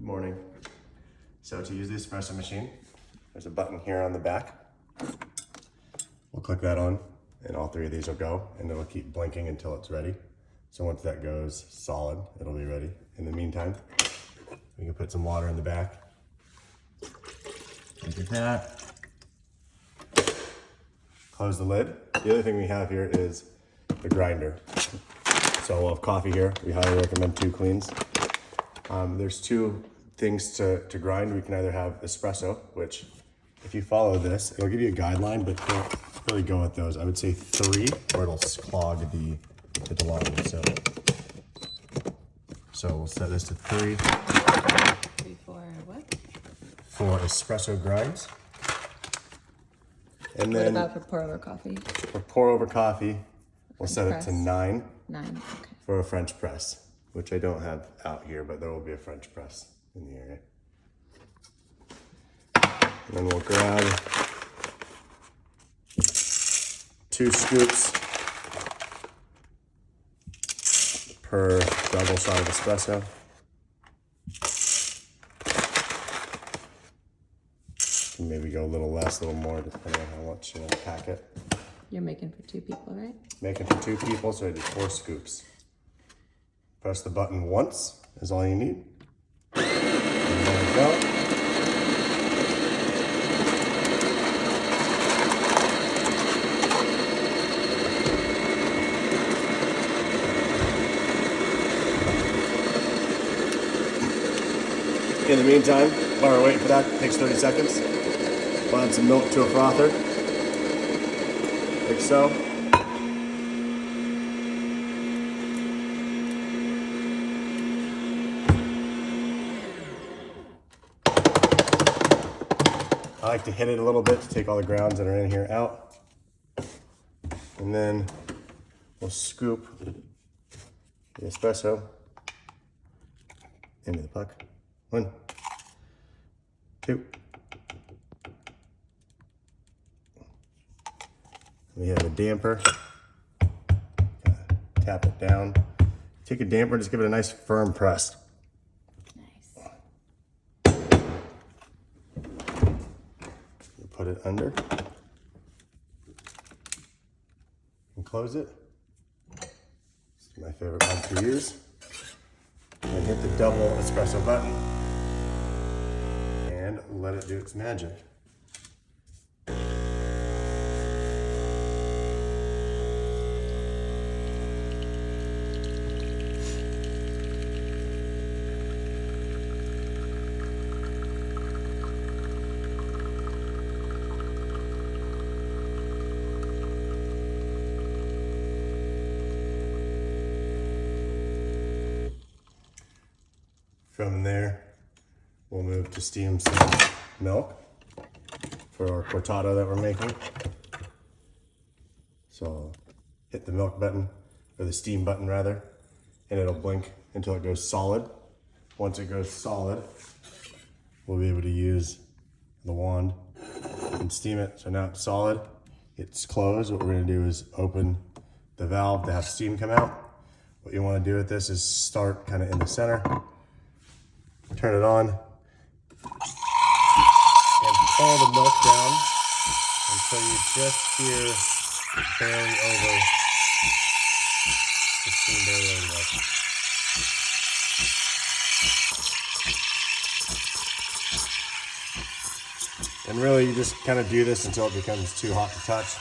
Good morning. So to use the espresso machine, there's a button here on the back. We'll click that on and all three of these will go and it'll keep blinking until it's ready. So once that goes solid, it'll be ready. In the meantime, we can put some water in the back. Look at that. Close the lid. The other thing we have here is the grinder. So we'll have coffee here. We highly recommend 2 cleans. There's 2 things to grind. We can either have espresso, which if you follow this, it'll give you a guideline, but don't really go with those. I would say 3 or it'll clog the line. So we'll set this to 3. 3 for what? For espresso grinds. And What then about for pour over coffee? for pour over coffee, we'll set it to 9 9, okay. for a French press, which I don't have out here, but there will be a French press in the area. And then we'll grab 2 scoops per double shot of espresso. And maybe go a little less, a little more, depending on how much you want to pack it. You're making for 2 people, right? Making for 2 people, so I do 4 scoops. Press the button once is all you need. And there we go. In the meantime, while we're waiting for that, it takes 30 seconds. We'll add some milk to a frother, like so. I like to hit it a little bit to take all the grounds that are in here out. And then we'll scoop the espresso into the puck. 1, 2. We have a damper. Tap it down. Take a damper and just give it a nice firm press. Nice. Put it under and close it. This is my favorite one to use. And hit the double espresso button and let it do its magic. From there, we'll move to steam some milk for our cortado that we're making. So hit the milk button, or the steam button rather, and it'll blink until it goes solid. Once it goes solid, we'll be able to use the wand and steam it. So now it's solid, it's closed. What we're gonna do is open the valve to have steam come out. What you wanna do with this is start kind of in the center, turn it on, and pull the milk down until you just hear barely over the steam barely over milk. And really you just kind of do this until it becomes too hot to touch,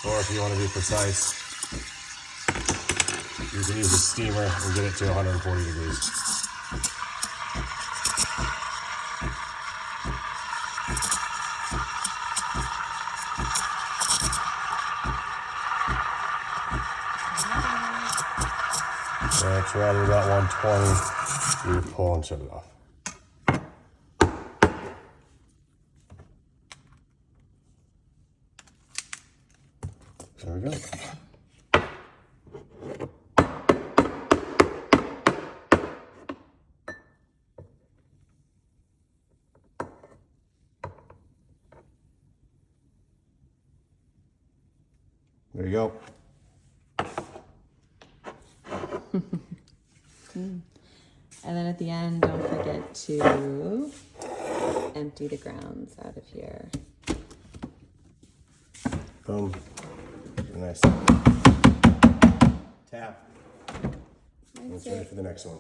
or if you want to be precise, you can use a steamer and get it to 140 degrees. So it's right at about 120, you pull and shut it off. There we go. There you go. And then at the end, don't forget to empty the grounds out of here. Boom. Nice. Tap. And it's ready for the next one.